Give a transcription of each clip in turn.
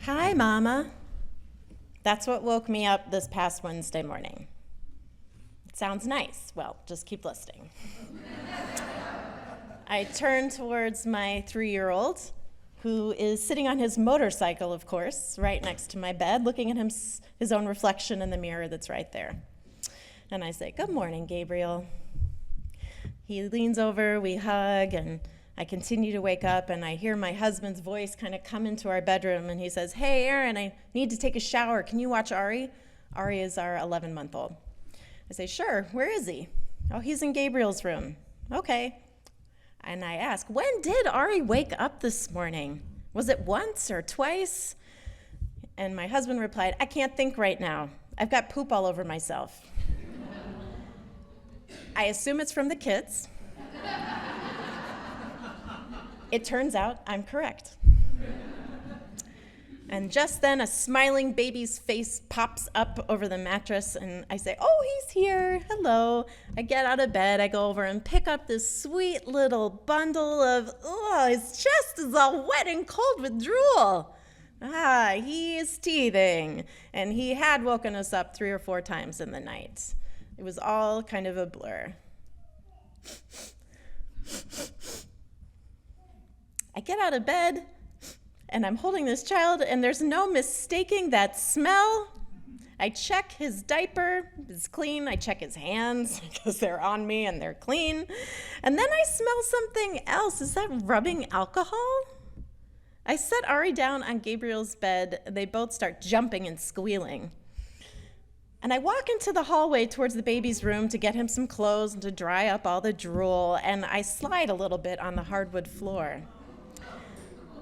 Hi, Mama. That's what woke me up this past Wednesday morning. It sounds nice. Well, just keep listening. I turn towards my 3-year-old, who is sitting on his motorcycle, of course, right next to my bed, looking at his own reflection in the mirror that's right there. And I say, "Good morning, Gabriel." He leans over, we hug, and I continue to wake up, and I hear my husband's voice kind of come into our bedroom, and he says, "Hey, Erin, I need to take a shower. Can you watch Ari?" Ari is our 11-month-old. I say, "Sure. Where is he?" "Oh, he's in Gabriel's room." "Okay." And I ask, "When did Ari wake up this morning? Was it once or twice?" And my husband replied, "I can't think right now. I've got poop all over myself." I assume it's from the kids. It turns out I'm correct. And just then a smiling baby's face pops up over the mattress, and I say, "Oh, he's here. Hello." I get out of bed, I go over and pick up this sweet little bundle of, his chest is all wet and cold with drool. He is teething. And he had woken us up 3 or 4 times in the night. It was all kind of a blur. I get out of bed, and I'm holding this child, and there's no mistaking that smell. I check his diaper, it's clean. I check his hands because they're on me and they're clean. And then I smell something else. Is that rubbing alcohol? I set Ari down on Gabriel's bed, and they both start jumping and squealing. And I walk into the hallway towards the baby's room to get him some clothes and to dry up all the drool, and I slide a little bit on the hardwood floor.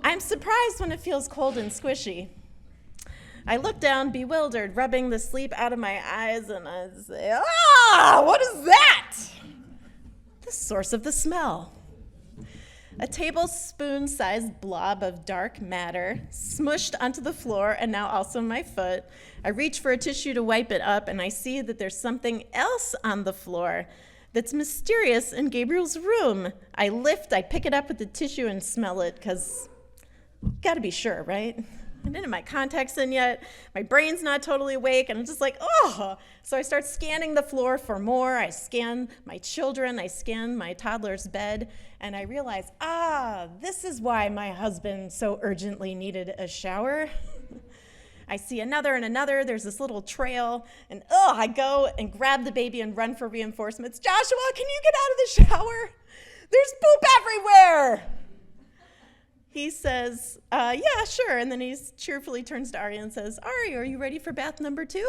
I'm surprised when it feels cold and squishy. I look down, bewildered, rubbing the sleep out of my eyes, and I say, what is that? The source of the smell. A tablespoon-sized blob of dark matter smushed onto the floor and now also my foot. I reach for a tissue to wipe it up, and I see that there's something else on the floor that's mysterious in Gabriel's room. I pick it up with the tissue and smell it, because gotta be sure, right? I didn't have my contacts in yet. My brain's not totally awake, and I'm just like, So I start scanning the floor for more. I scan my children. I scan my toddler's bed, and I realize, this is why my husband so urgently needed a shower. I see another and another. There's this little trail, and I go and grab the baby and run for reinforcements. "Joshua, can you get out of the shower? There's poop everywhere." He says, "Yeah, sure." And then he cheerfully turns to Ari and says, "Ari, are you ready for bath number 2?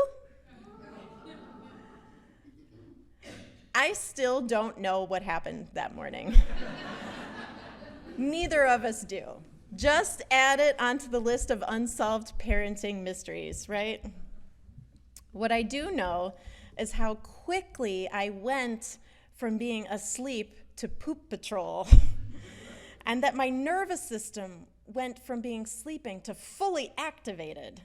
I still don't know what happened that morning. Neither of us do. Just add it onto the list of unsolved parenting mysteries, right? What I do know is how quickly I went from being asleep to poop patrol. And that my nervous system went from being sleeping to fully activated.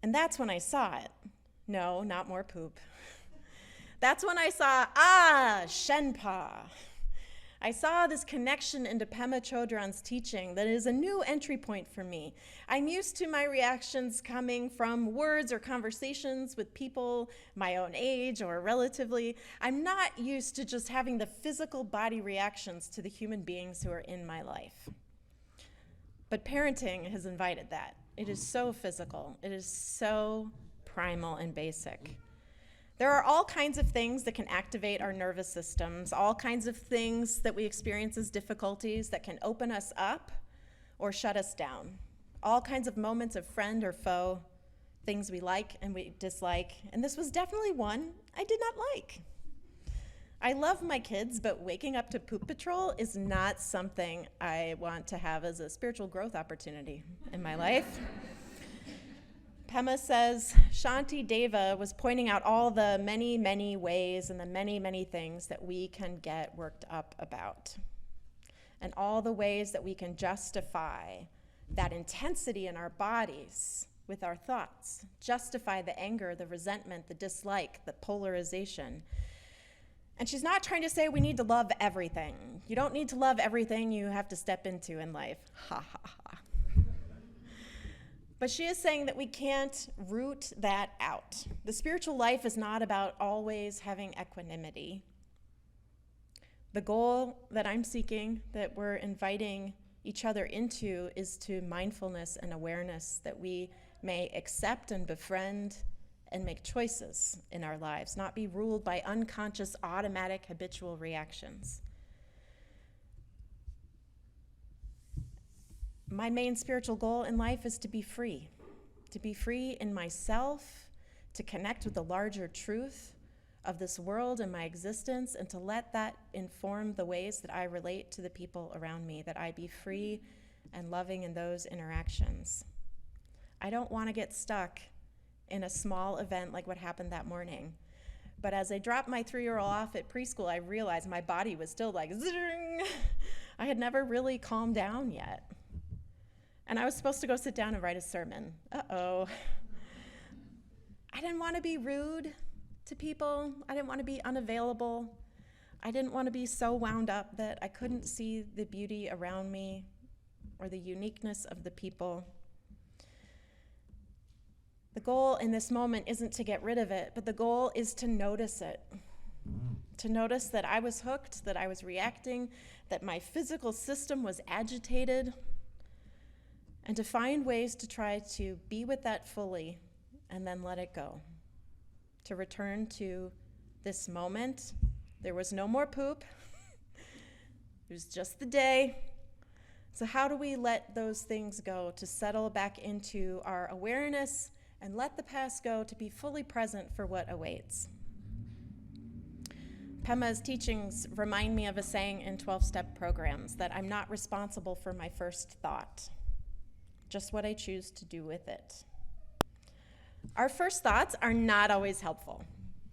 And that's when I saw it. No, not more poop. That's when I saw, Shen. I saw this connection into Pema Chodron's teaching that is a new entry point for me. I'm used to my reactions coming from words or conversations with people my own age or relatively. I'm not used to just having the physical body reactions to the human beings who are in my life. But parenting has invited that. It is so physical. It is so primal and basic. There are all kinds of things that can activate our nervous systems, all kinds of things that we experience as difficulties that can open us up or shut us down. All kinds of moments of friend or foe, things we like and we dislike, and this was definitely one I did not like. I love my kids, but waking up to poop patrol is not something I want to have as a spiritual growth opportunity in my life. Pema says Shanti Deva was pointing out all the many, many ways and the many, many things that we can get worked up about, and all the ways that we can justify that intensity in our bodies with our thoughts, justify the anger, the resentment, the dislike, the polarization. And she's not trying to say we need to love everything. You don't need to love everything you have to step into in life. Ha, ha, ha. But she is saying that we can't root that out. The spiritual life is not about always having equanimity. The goal that I'm seeking, that we're inviting each other into, is to mindfulness and awareness, that we may accept and befriend and make choices in our lives, not be ruled by unconscious, automatic, habitual reactions. My main spiritual goal in life is to be free in myself, to connect with the larger truth of this world and my existence, and to let that inform the ways that I relate to the people around me, that I be free and loving in those interactions. I don't want to get stuck in a small event like what happened that morning. But as I dropped my 3-year-old off at preschool, I realized my body was still like zing. I had never really calmed down yet. And I was supposed to go sit down and write a sermon. Uh-oh. I didn't want to be rude to people. I didn't want to be unavailable. I didn't want to be so wound up that I couldn't see the beauty around me or the uniqueness of the people. The goal in this moment isn't to get rid of it, but the goal is to notice it. To notice that I was hooked, that I was reacting, that my physical system was agitated, and to find ways to try to be with that fully and then let it go. To return to this moment. There was no more poop. It was just the day. So how do we let those things go, to settle back into our awareness and let the past go, to be fully present for what awaits? Pema's teachings remind me of a saying in 12-step programs, that I'm not responsible for my first thought, just what I choose to do with it. Our first thoughts are not always helpful.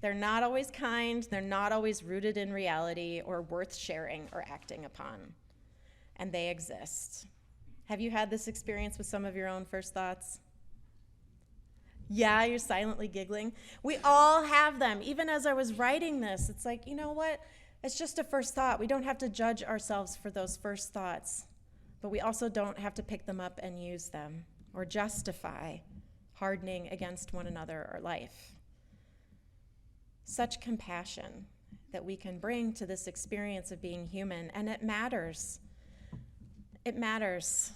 They're not always kind. They're not always rooted in reality or worth sharing or acting upon. And they exist. Have you had this experience with some of your own first thoughts? Yeah, you're silently giggling. We all have them. Even as I was writing this, it's like, you know what? It's just a first thought. We don't have to judge ourselves for those first thoughts. But we also don't have to pick them up and use them or justify hardening against one another or life. Such compassion that we can bring to this experience of being human, and it matters. It matters.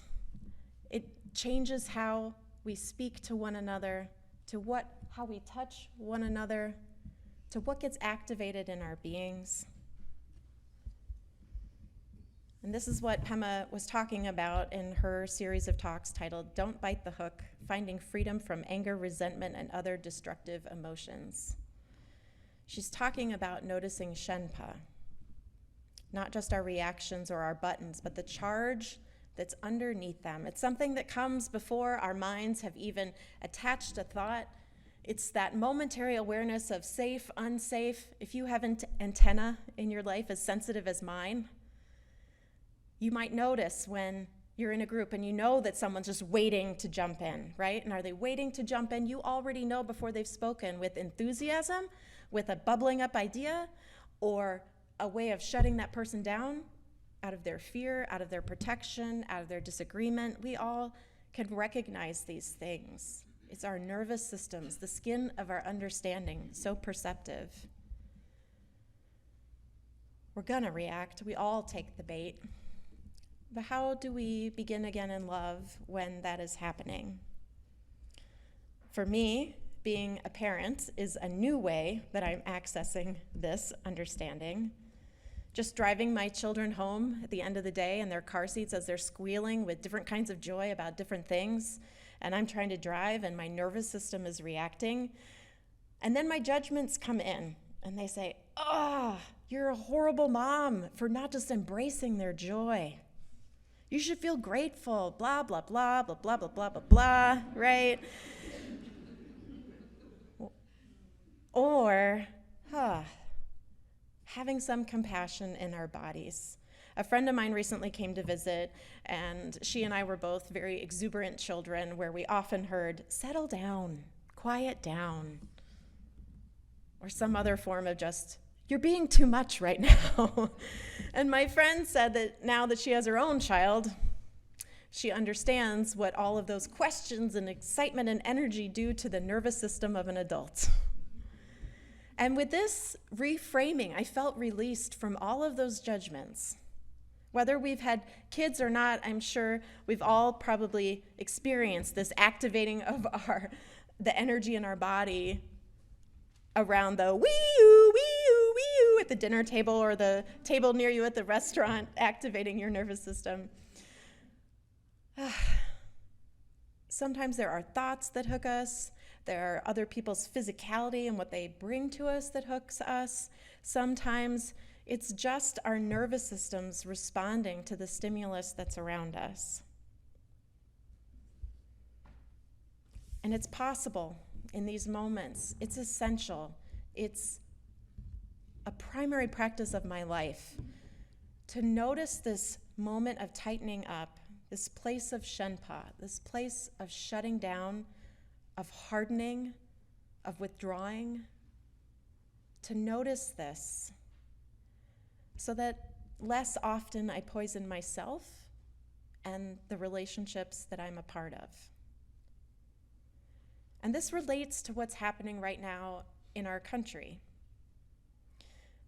It changes how we speak to one another, to how we touch one another, to what gets activated in our beings. And this is what Pema was talking about in her series of talks titled, Don't Bite the Hook, Finding Freedom from Anger, Resentment, and Other Destructive Emotions. She's talking about noticing Shenpa, not just our reactions or our buttons, but the charge that's underneath them. It's something that comes before our minds have even attached a thought. It's that momentary awareness of safe, unsafe. If you have an antenna in your life as sensitive as mine, you might notice when you're in a group and you know that someone's just waiting to jump in, right? And are they waiting to jump in? You already know before they've spoken, with enthusiasm, with a bubbling up idea, or a way of shutting that person down out of their fear, out of their protection, out of their disagreement. We all can recognize these things. It's our nervous systems, the skin of our understanding, so perceptive. We're gonna react. We all take the bait. But how do we begin again in love when that is happening? For me, being a parent is a new way that I'm accessing this understanding. Just driving my children home at the end of the day in their car seats as they're squealing with different kinds of joy about different things, and I'm trying to drive and my nervous system is reacting. And then my judgments come in and they say, you're a horrible mom for not just embracing their joy. You should feel grateful, blah, blah, blah, blah, blah, blah, blah, blah, blah, right? Or, having some compassion in our bodies. A friend of mine recently came to visit, and she and I were both very exuberant children, where we often heard, settle down, quiet down, or some other form of just, you're being too much right now. And my friend said that now that she has her own child, She understands what all of those questions and excitement and energy do to the nervous system of an adult. And with this reframing, I felt released from all of those judgments. Whether we've had kids or not, I'm sure we've all probably experienced this activating of the energy in our body around the wee-oo, wee-oo, wee-oo at the dinner table or the table near you at the restaurant, activating your nervous system. Sometimes there are thoughts that hook us. There are other people's physicality and what they bring to us that hooks us. Sometimes it's just our nervous systems responding to the stimulus that's around us. And it's possible in these moments. It's essential. It's a primary practice of my life to notice this moment of tightening up, this place of Shenpa, this place of shutting down, of hardening, of withdrawing, to notice this so that less often I poison myself and the relationships that I'm a part of. And this relates to what's happening right now in our country.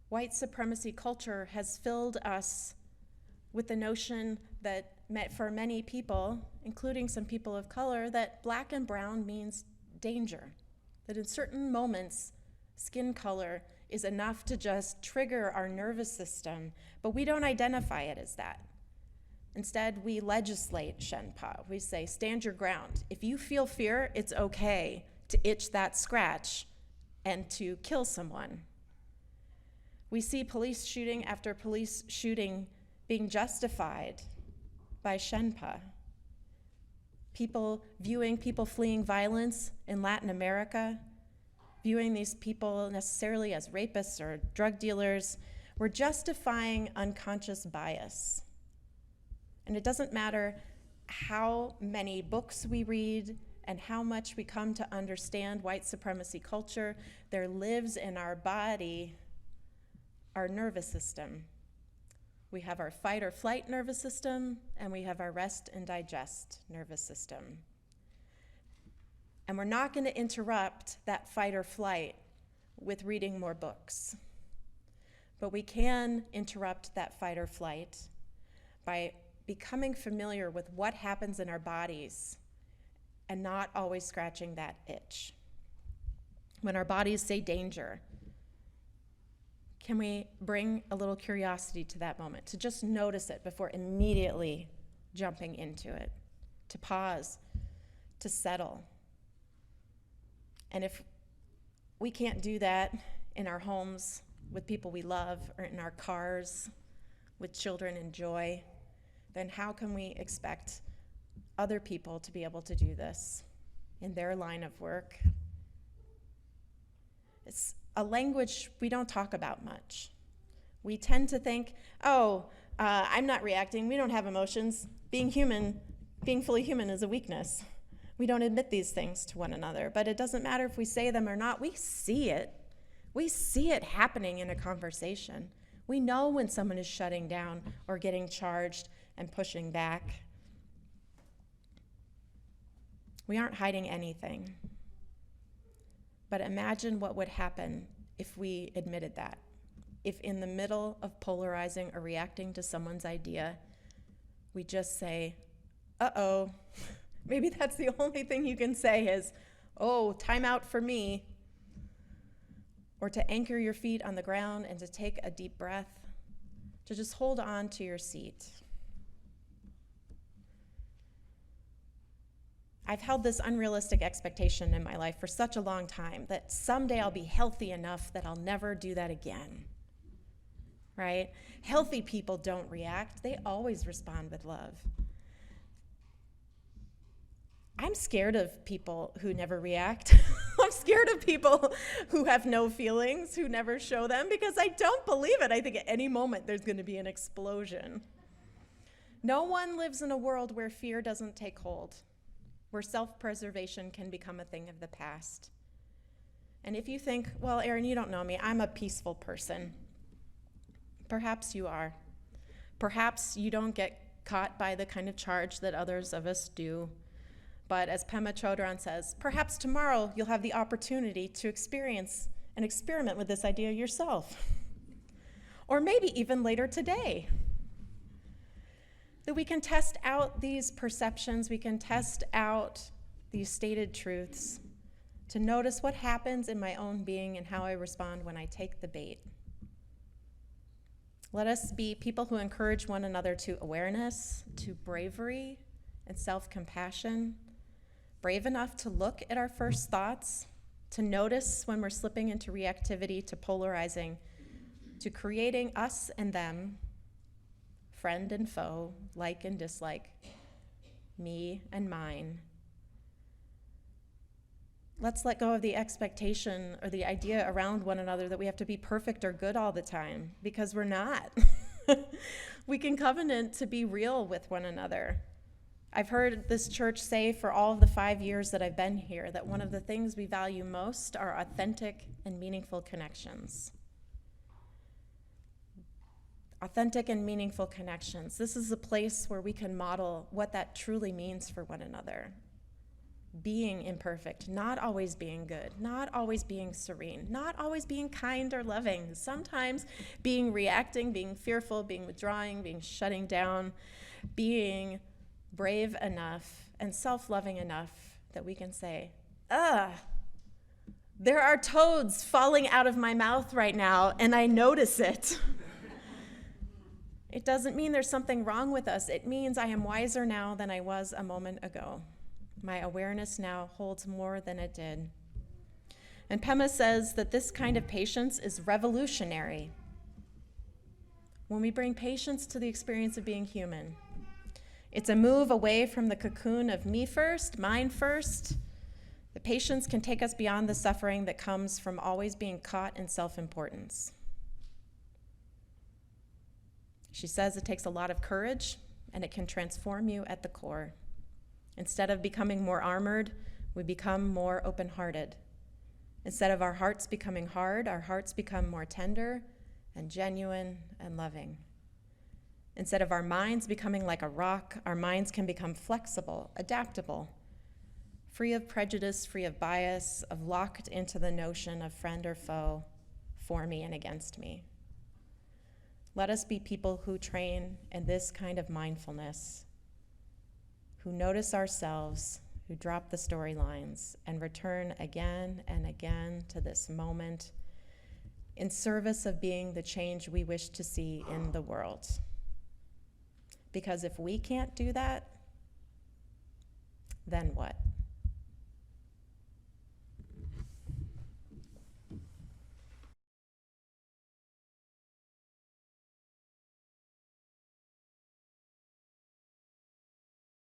White supremacy culture has filled us with the notion that for many people, including some people of color, that black and brown means danger. That in certain moments, skin color is enough to just trigger our nervous system, but we don't identify it as that. Instead, we legislate Shenpa. We say, stand your ground. If you feel fear, it's okay to itch that scratch and to kill someone. We see police shooting after police shooting being justified by Shenpa. People viewing people fleeing violence in Latin America, viewing these people necessarily as rapists or drug dealers, we're justifying unconscious bias. And it doesn't matter how many books we read and how much we come to understand white supremacy culture, there lives in our body our nervous system. We have our fight or flight nervous system, and we have our rest and digest nervous system. And we're not going to interrupt that fight or flight with reading more books. But we can interrupt that fight or flight by becoming familiar with what happens in our bodies and not always scratching that itch. When our bodies say danger, can we bring a little curiosity to that moment, to just notice it before immediately jumping into it, to pause, to settle? And if we can't do that in our homes with people we love or in our cars with children and joy, then how can we expect other people to be able to do this in their line of work? It's a language we don't talk about much. We tend to think, I'm not reacting, we don't have emotions. Being human, being fully human is a weakness. We don't admit these things to one another, but it doesn't matter if we say them or not. We see it. We see it happening in a conversation. We know when someone is shutting down or getting charged and pushing back. We aren't hiding anything. But imagine what would happen if we admitted that. If in the middle of polarizing or reacting to someone's idea, we just say, uh-oh, maybe that's the only thing you can say is, oh, time out for me. Or to anchor your feet on the ground and to take a deep breath, to just hold on to your seat. I've held this unrealistic expectation in my life for such a long time that someday I'll be healthy enough that I'll never do that again, right? Healthy people don't react. They always respond with love. I'm scared of people who never react. I'm scared of people who have no feelings, who never show them, because I don't believe it. I think at any moment there's going to be an explosion. No one lives in a world where fear doesn't take hold, where self-preservation can become a thing of the past. And if you think, well, Erin, you don't know me, I'm a peaceful person. Perhaps you are. Perhaps you don't get caught by the kind of charge that others of us do. But as Pema Chodron says, perhaps tomorrow you'll have the opportunity to experience and experiment with this idea yourself. Or maybe even later today. That we can test out these perceptions, we can test out these stated truths to notice what happens in my own being and how I respond when I take the bait. Let us be people who encourage one another to awareness, to bravery and self-compassion, brave enough to look at our first thoughts, to notice when we're slipping into reactivity, to polarizing, to creating us and them, friend and foe, like and dislike, me and mine. Let's let go of the expectation or the idea around one another that we have to be perfect or good all the time, because we're not. We can covenant to be real with one another. I've heard this church say for all of the 5 years that I've been here that one of the things we value most are authentic and meaningful connections. Authentic and meaningful connections. This is a place where we can model what that truly means for one another. Being imperfect, not always being good, not always being serene, not always being kind or loving, sometimes being reacting, being fearful, being withdrawing, being shutting down, being brave enough and self-loving enough that we can say, there are toads falling out of my mouth right now, and I notice it. It doesn't mean there's something wrong with us. It means I am wiser now than I was a moment ago. My awareness now holds more than it did. And Pema says that this kind of patience is revolutionary. When we bring patience to the experience of being human, it's a move away from the cocoon of me first, mine first. The patience can take us beyond the suffering that comes from always being caught in self-importance. She says it takes a lot of courage, and it can transform you at the core. Instead of becoming more armored, we become more open-hearted. Instead of our hearts becoming hard, our hearts become more tender and genuine and loving. Instead of our minds becoming like a rock, our minds can become flexible, adaptable, free of prejudice, free of bias, of locked into the notion of friend or foe, for me and against me. Let us be people who train in this kind of mindfulness, who notice ourselves, who drop the storylines, and return again and again to this moment in service of being the change we wish to see in the world. Because if we can't do that, then what?